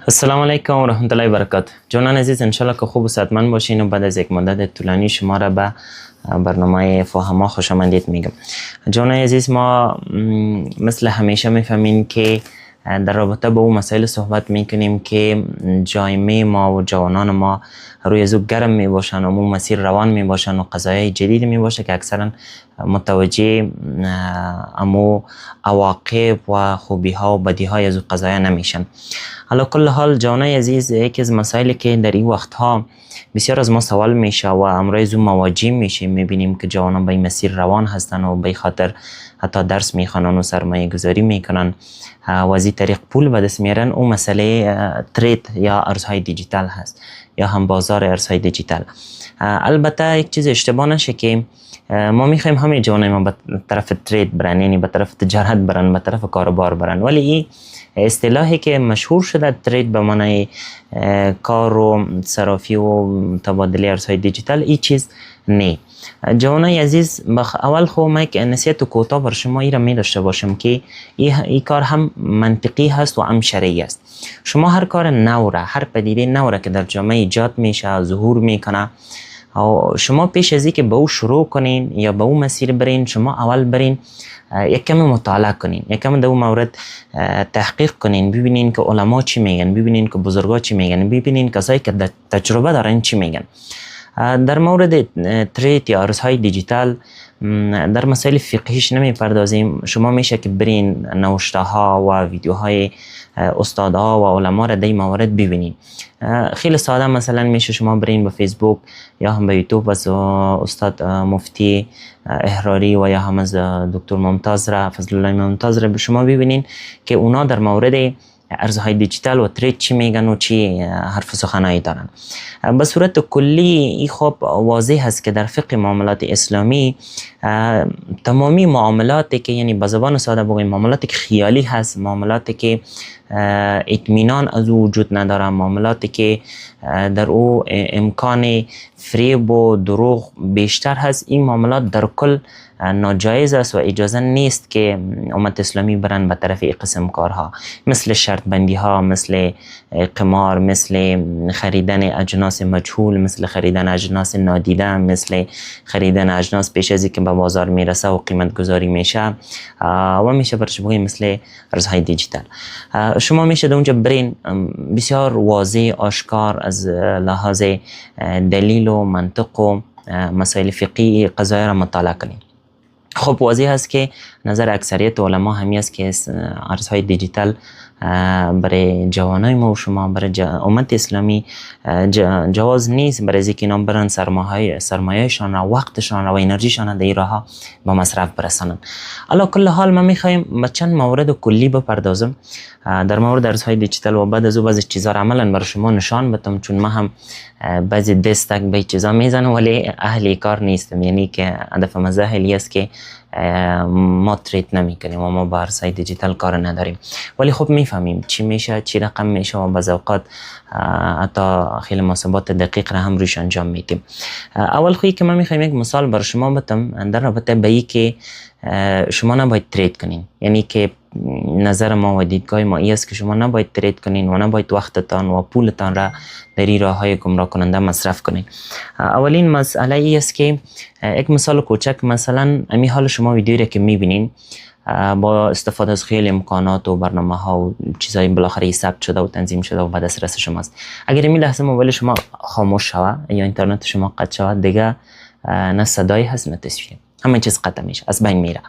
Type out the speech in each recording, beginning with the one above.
السلام علیکم و رحمت الله و برکاته. جوانان عزیز، انشالله که خوب و صحتمند باشین و بعد از یک مدت طولانی شما را به برنامه فاهما خوش آمدید میگم. جوانان عزیز، ما مثل همیشه میفهمین که در رابطه با اون مسائل صحبت میکنیم که جایمه ما و جوانان ما روی زو گرم می باشن و اون مسیر روان می باشن و قضایای جدید می باشه که اکثرا متوجه امو عواقب و خوبی ها و بدی های از قضایا نمیشن. حالا کل حال جوانای عزیز، یکی از مسائلی که در این وقت ها بسیار از ما سوال میشه و امروز مواجه میشیم، میبینیم که جوانان به این مسیر روان هستن و به خاطر حتی درس میخوانن و سرمایه گذاری میکنن و از این طریق پول به دست میارن. اون مسئله ترید یا ارزهای دیجیتال هست یا هم بازار ارزهای دیجیتال. البته یک چیز اشتباه نشه که ما میخوایم همه جوانای ما به طرف ترید برن، یعنی به طرف تجارت برن، به طرف کاروبار برن، ولی این اصطلاحی که مشهور شده ترید به معنای کار و صرافی و تبادله ارزهای دیجیتال، این چیز نه. جوانای عزیز، اول خو ما یک نصیحت کوتاه بر شما ای را می داشته باشم که این کار هم منطقی هست و هم شرعی است. شما هر کار نو را، هر پدیده نو را که در جامعه ایجاد میشه، ظهور میکنه، و شما پیش از اینکه به او شروع کنین یا به او مسیر برین، شما اول برین یک کم مطالعه کنین، یک کم در اون مورد تحقیق کنین، ببینین که علما چی میگن، ببینین که بزرگا چی میگن، ببینین کسایی که تجربه دارن چی میگن. در مورد ترید یا ارزهای دیجیتال در مسائل فقهیش نمی پردازیم. شما میشه که برین نوشته ها و ویدیوهای استادها و علما را در این موارد ببینین. خیلی ساده، مثلا میشه شما برین به فیسبوک یا هم به یوتیوب از استاد مفتی احراری و یا هم از دکتر ممتاز را، فضل الله ممتاز را به شما ببینین که اونا در مورد ارزهای دیجیتال و ترید چی میگن و چی حرف سخنایی دارن. به صورت کلی این خب واضح هست که در فقه معاملات اسلامی تمامی معاملاتی که، یعنی به زبان ساده بگویم، معاملاتی که خیالی هست، معاملاتی که اطمینان از او وجود نداره، معاملاتی که در او امکان فریب و دروغ بیشتر هست، این معاملات در کل ناجایز است و اجازه نیست که امت اسلامی برن به طرف این قسم کارها، مثل شرط بندی ها، مثل قمار، مثل خریدن اجناس مجهول، مثل خریدن اجناس نادیده، مثل خریدن اجناس پیش از اینکه به بازار میرسه و قیمت گذاری میشه و میشه برش بگوییم مثل ارزهای دیجیتال. شما میشه در اونجا برین بسیار واضح آشکار از لحاظ دلیل و منطق و مسائل فقهی قضایا را مطالعه کنید. خب واضح است که نظر اکثریت علما همی است که ارزهای دیجیتال برای جوانای ما و شما، برای امت اسلامی جواز نیست، برای اینکه اینا برن سرمایه‌شان و وقتشان و انرژیشان در این راه به مصرف برسانن. علی کل حال ما میخوایم به چند مورد کلی بپردازم در مورد ارزهای دیجیتال و بعد از او بعضی چیزا را عملا بر شما نشان بدم، چون ما هم بعضی دستک به چیزا میزنم ولی اهل کار نیستم، یعنی که هدف مزاحلی است که ما ترید نمی کنیم و ما با ارزهای دیجیتال کار نداریم، ولی خب میفهمیم چی میشه، چی رقم میشه و بعض اوقات حتی خیلی محاسبات دقیق را هم روش انجام میدیم. اول خویی که من میخوایم یک مثال بر شما بدم در رابطه به این که شما نباید ترید کنین، یعنی که نظر ما و دیدگاه ما این است که شما نباید ترید کنین و نباید وقتتان و پولتان را در این راه های گمراه کننده مصرف کنین. اولین مسئله ای است که یک مثال کوچک، مثلا امی حال شما ویدیویی را که میبینین با استفاده از خیلی امکانات و برنامه ها و چیزای بالاخره ثبت شده و تنظیم شده و به دسترس شماست. اگر این لحظه موبایل شما خاموش شود یا اینترنت شما قطع شود، دیگه نه صدایی هست نه تصویر، همه چیز قطع میشه، از بین میره.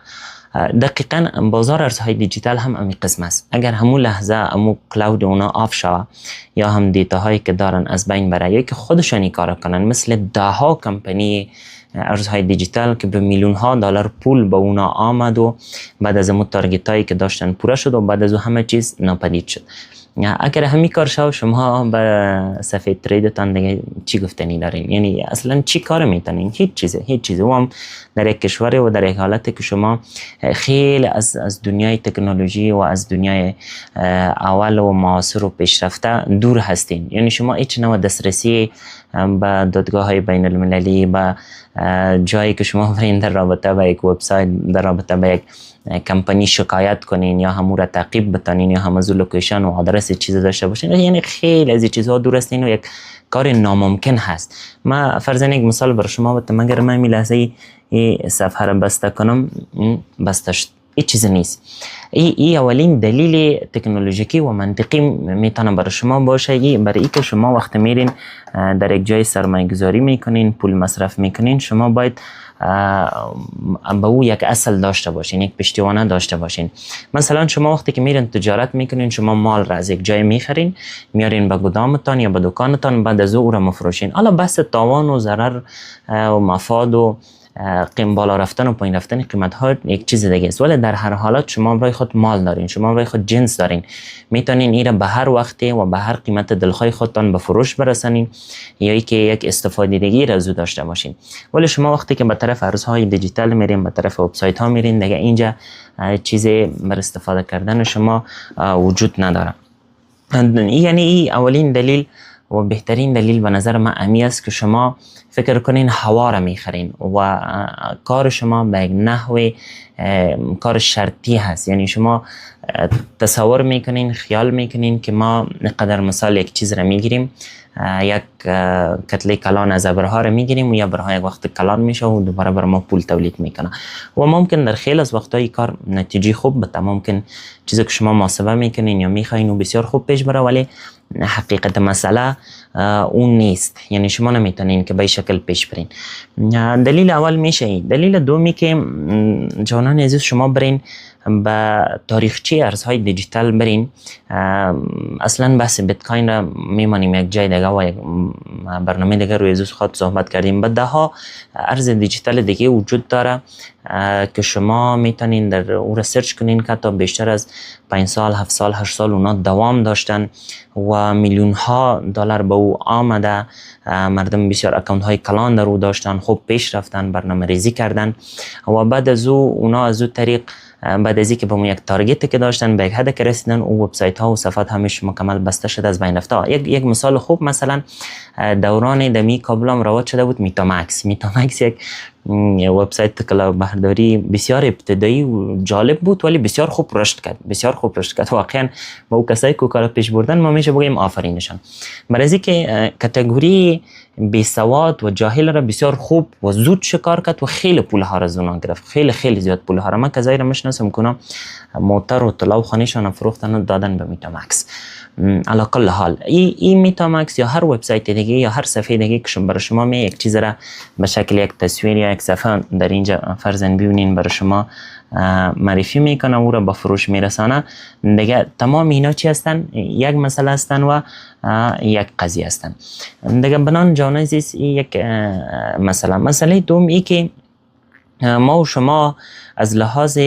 دقیقاً بازار ارزهای دیجیتال هم امی قسم است. اگر همون لحظه همون کلاود اونا آف شود یا هم دیتاهایی که دارن از بین بره یا که خودشانی کار کنن، مثل دهها کمپانی ارزهای دیجیتال که به میلیون ها دلار پول به اونا آمد و بعد از اون تارگت هایی که داشتن پوره شد و بعد از اون همه چیز ناپدید شد. اگر همین کار شد، شما به صفحه تریدتان دیگه چی گفتنی دارین؟ یعنی اصلا چی کار میتونین؟ هیچ چیزه. و هم در یک کشور و در یک حالت که شما خیلی از دنیای تکنولوژی و از دنیای اول و معاصر و پیشرفته دور هستین، یعنی شما هیچ نوع دسترسی به دادگاه های بین المللی، به جایی که شما برین در رابطه با یک وبسایت، در رابطه با یک کمپانی شکایت کنین یا همو را تعقیب بتانین یا هم از لوکیشن و آدرس چیز داشته باشین. یعنی خیلی از این چیزها دور هستین و یک کار ناممکن هست. ما فرضاً یک مثال بر شما بدم، اگر من می لحظه این صفحه را بسته کنم، بسته شد، این چیز نیست. این اولین دلیل تکنولوژیکی و منطقی میتونه برای شما باشه. برای اینکه شما وقت میرین در یک جای سرمایه گذاری میکنین، پول مصرف میکنین، شما باید به او یک اصل داشته باشین، یک پشتیبانی داشته باشین. مثلا شما وقتی که میرین تجارت میکنین، شما مال را از یک جای میخرین، میارین به گدامتان یا به دکانتان، بعد از او را مفروشین. حالا بس تاوان و ضرر و مفاد و بالا رفتن و پایین رفتن قیمت ها یک چیز دیگه است، ولی در هر حالت شما برای خود مال دارین، شما برای خود جنس دارین، میتونین این را به هر وقتی و به هر قیمت دلخواه خودتان به فروش برسانین یا اینکه یک استفاده دیگه از او داشته باشین. ولی شما وقتی که به طرف ارزهای دیجیتال میرین، به طرف وبسایت ها میرین، دیگه اینجا چیزی بر استفاده کردن شما وجود نداره. یعنی این اولین دلیل و بهترین دلیل به نظر من امی است که شما فکر کنین هوا را میخرین و کار شما به یک نحو کار شرطی هست. یعنی شما تصور میکنین، خیال میکنین که ما قدر مثال یک چیز را میگیریم، یک کتله کلان از ابرها را میگیریم و یا ابرها یک وقت کلان میشه و دوباره بر ما پول تولید میکنه و ممکن در خیلی از وقتهای کار نتیجه خوب بده، ممکن چیزی که شما محاسبه میکنین یا میخواین و بسیار خوب پیش بره، ولی حقیقت مسئله اون نیست. یعنی شما نمیتونین که به این شکل پیش برین. دلیل اول میشه این. دلیل دومی که جوانان عزیز شما برین به تاریخچه ارزهای دیجیتال برین. اصلا بحث بیت کوین را میمانیم یک جای دیگه و یک برنامه دیگه روی از خود صحبت کردیم. بعد ها ارز دیجیتال دیگه وجود داره که شما میتونین در او را سرچ کنین که تا بیشتر از 5 سال، 7 سال، 8 سال اونا دوام داشتن و میلیون ها دلار به او آمده. مردم بسیار اکانت های کلان در او داشتن، خوب پیش رفتن، برنامه ریزی کردن و بعد از اونا از او طریق بعد از اینکه به اون یک تارگت که داشتن به یک هدف که رسیدن، او وبسایت ها و صفحات همش مکمل بسته شده، از بین رفته. یک مثال خوب مثلا دوران دمی کابلام رواج شده بود میتامکس. میتامکس یک وبسایت کلاهبرداری بسیار ابتدایی و جالب بود ولی بسیار خوب رشد کرد، بسیار خوب رشد کرد. واقعا با او کسایی که کار پیش بردن ما میشه بگیم آفرینشان. برای اینکه کاتگوری بی سواد و جاهل را بسیار خوب و زود شکار کرد و خیلی پول ها را از اونها گرفت، خیلی زیاد پول ها را. من کسایی را میشناسم کنم موتر و طلا و خانه‌شان فروختن و دادن به میتامکس. علی کل حال این میتامکس یا هر وبسایت دیگه یا هر صفحه دیگه که برای شما می یک چیز را به شکل یک تصویر یا یک صفحه در اینجا فرضاً ببینین برای شما معرفی میکنه، او را به فروش میرسانه، دیگه تمام اینا چی هستن؟ یک مسئله هستن و یک قضیه هستن دیگه. بنان جان عزیز یک مسئله دوم ای که ما و شما از لحاظ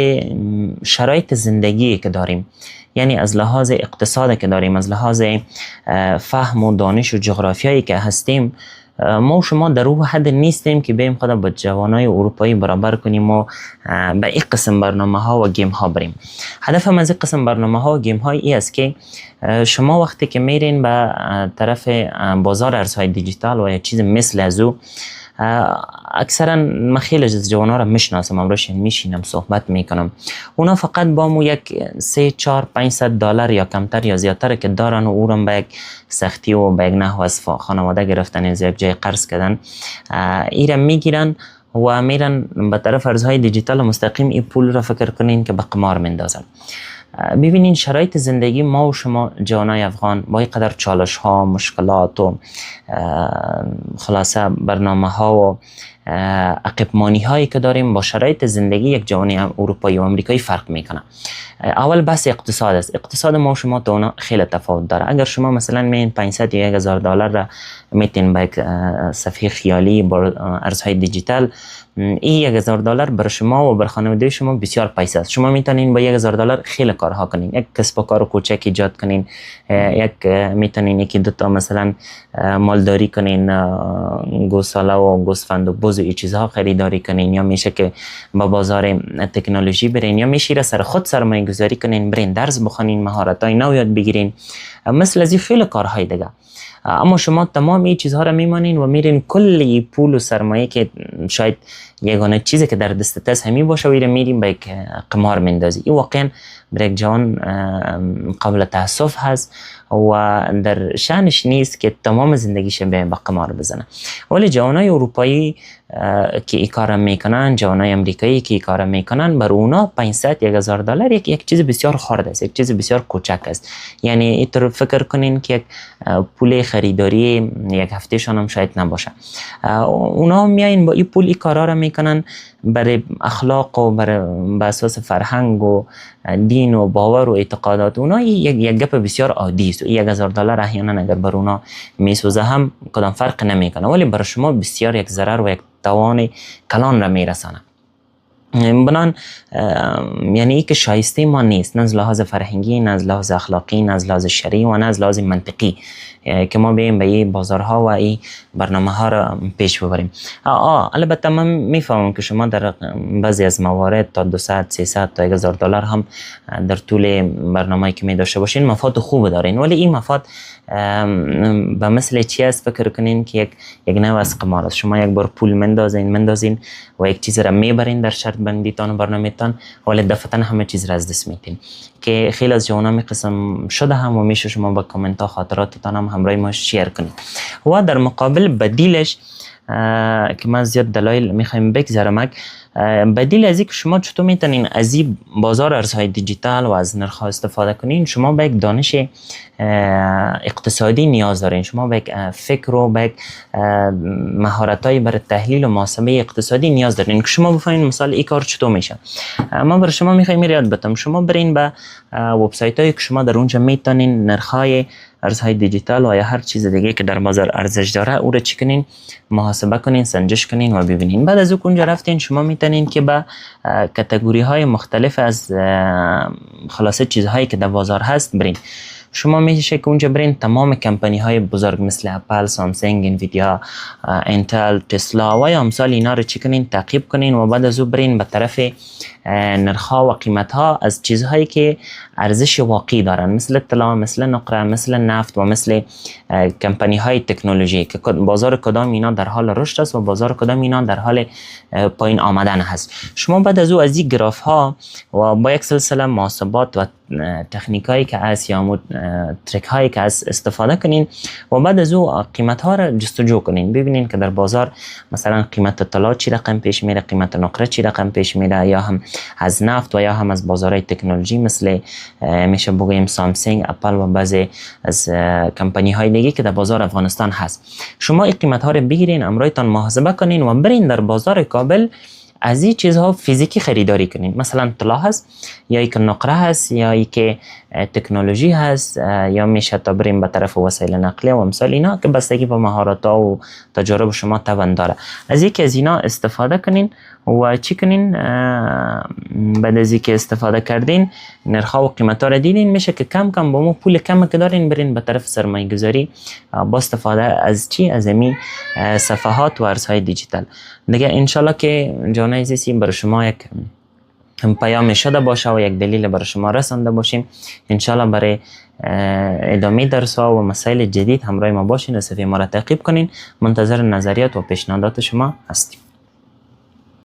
شرایط زندگی که داریم، یعنی از لحاظ اقتصاد که داریم، از لحاظ فهم و دانش و جغرافیایی که هستیم، ما و شما در اون حد نیستیم که بیم خود با جوانای اروپایی برابر کنیم و به این قسم برنامه ها و گیم ها بریم. هدفم از این قسم برنامه ها و گیم های ای است که شما وقتی که میرین به طرف بازار ارزهای دیجیتال و یا چیز مثل از او، اکثرا من خیلی از جوانا را میشناسم، امروز میشینم صحبت میکنم، اونا فقط با مو یک 3 4 500 دلار یا کمتر یا زیادتر که دارن و او را به یک سختی و به یک نحو از خانواده گرفتن از یک جای قرض کردن ایرا میگیرن و میرن به طرف ارزهای دیجیتال مستقیم این پول را فکر کنین که به قمار مندازن. ببینین شرایط زندگی ما و شما جوانای افغان با این قدر چالش ها، مشکلات و خلاصه برنامه ها و عقبمانی هایی که داریم با شرایط زندگی یک جوانی اروپایی و امریکایی فرق میکنه. اول بحث اقتصاد است. اقتصاد ما و شما تو اونا خیلی تفاوت داره. اگر شما مثلا میین 500 یا 1000 دلار را میتین با یک صفحه خیالی با ارزهای دیجیتال، این 1000 دلار بر شما و بر خانواده شما بسیار پیسه است. شما میتونین با 1000 دلار خیلی کارها کنین، یک کسب و کار کوچک ایجاد کنین، یک میتونین یکی دو تا مثلا مالداری کنین، گوساله و گوسفند و بز و این چیزها خریداری کنین، یا میشه که با بازار تکنولوژی برین، یا میشه سر خود سرمایه گذاری کنین، برین درس بخونین، مهارت‌های نو یاد بگیرین، مثل از این خیلی کارهای دیگه. اما شما تمام این چیزها را میمانین و میرین کل پول و سرمایه که شاید یگانه چیزی که در دستت است همین باشه و میرین به یک قمار میندازی. این واقعا برای یک جوان قابل تاسف هست و در شأنش نیست که تمام زندگیش به قمار بزنه. ولی جوانای اروپایی که این کار میکنن، جوانای امریکایی که این کار میکنن، بر اونا 500-1000 دلار یک چیز بسیار خرد است، یک چیز بسیار کوچک است. یعنی اینطور فکر کنین که یک پول خریداری یک هفته شان هم شاید نباشه. اونا میاین با این پول این کارا را میکنن برای اخلاق و برای به اساس فرهنگ و دین و باور و اعتقادات اونا. یک گپ بسیار عادی است. 1000 دلار احیانا اگر بر اونا میسوزه هم کدام فرق نمیکنه، ولی برای شما بسیار یک ضرر و یک توان کلان را میرسانه. بنان یعنی ای که شایسته ما نیست، نه از لحاظ فرهنگی، نه از لحاظ اخلاقی، نه از لحاظ شرعی و نه از لحاظ منطقی که ما بیم به این بازارها و این برنامه ها را پیش ببریم. البته من میفهمم که شما در بعضی از موارد تا 200 300 تا 1000 دلار هم در طول برنامه‌ای که می داشته باشین مفاد خوب دارین، ولی این مفاد به مثل چی است؟ فکر کنین که یک نوع از قمار است. شما یک بار پول مندازین و یک چیز را میبرین در شرط بندیتان و برنامه‌تان، ولی دفعتاً همه چیز را از دست میدین که خیلی از جوانا می قسم شده هم و میشه شما با کامنت ها خاطراتتان هم همراه ما شیر کنید. و در مقابل بدیلش که من زیاد دلایل میخوایم بگذارم، بدیل از این که شما چطور میتونین از این بازار ارزهای دیجیتال و از نرخ استفاده کنین، شما به یک دانش اقتصادی نیاز دارین، شما به یک فکر و به یک مهارت‌های برای تحلیل و محاسبه اقتصادی نیاز دارین که شما بفهمین مثال این کار چطور میشه. ما برای شما میخوایم یاد بدم. شما برین به وبسایت‌هایی که شما در اونجا میتونین نرخ‌های ارزهای دیجیتال و یا هر چیز دیگه که در بازار ارزش داره او را چی کنین؟ محاسبه کنین، سنجش کنین و ببینین. بعد از اونجا رفتین شما میتونین که به کاتگوری های مختلف از خلاصه چیزهایی که در بازار هست برین. شما میشه که اونجا برین تمام کمپانی های بزرگ مثل اپل، سامسونگ، انویدیا، انتل، تسلا و یا امثال اینا رو چی کنین؟ تعقیب کنین و بعد از اون برین به طرف نرخ‌ها و قیمت‌ها از چیزهایی که ارزش واقعی دارن، مثل طلا، مثل نقره، مثل نفت و مثل کمپانی‌های تکنولوژی که بازار کدام اینا در حال رشد است و بازار کدام اینا در حال پایین آمدن هست. شما بعد از این گراف‌ها و با یک سلسله محاسبات و تکنیکایی که از یا تریک هایی که از استفاده کنین و بعد از او قیمت ها را جستجو کنین، ببینین که در بازار مثلا قیمت طلا چی رقم پیش میره، قیمت نقره چی رقم پیش میره، یا هم از نفت و یا هم از بازارهای تکنولوژی مثل میشه بگوییم سامسونگ، اپل و بعضی از کمپانی های دیگه که در بازار افغانستان هست. شما این قیمت ها رو بگیرین، امرایتان محاسبه کنین و برین در بازار کابل از این چیزها فیزیکی خریداری کنین. مثلا طلا هست یا ای که نقره هست یا ای که تکنولوژی هست یا میشه تا بریم به طرف وسایل نقلیه و امثال اینا که بستگی به مهارت ها و تجارب شما توان داره. از یکی از اینا استفاده کنین و چی کنین؟ بعد از اینکه استفاده کردین نرخ و قیمت ها را دیدین، میشه که کم کم با مو پول کم که دارین برین به طرف سرمایه گذاری با استفاده از چی؟ از این صفحات و ارزهای دیجیتال دیگه. انشالله که جان عزیزی برای شما یک پیام شده باشه و یک دلیل برای شما رسانده باشیم. انشالله برای ادامه درس ها و مسائل جدید همراه ما باشین، صفحه ما را تعقیب کنین. منتظر نظریات و پیشنهادات شما هستیم.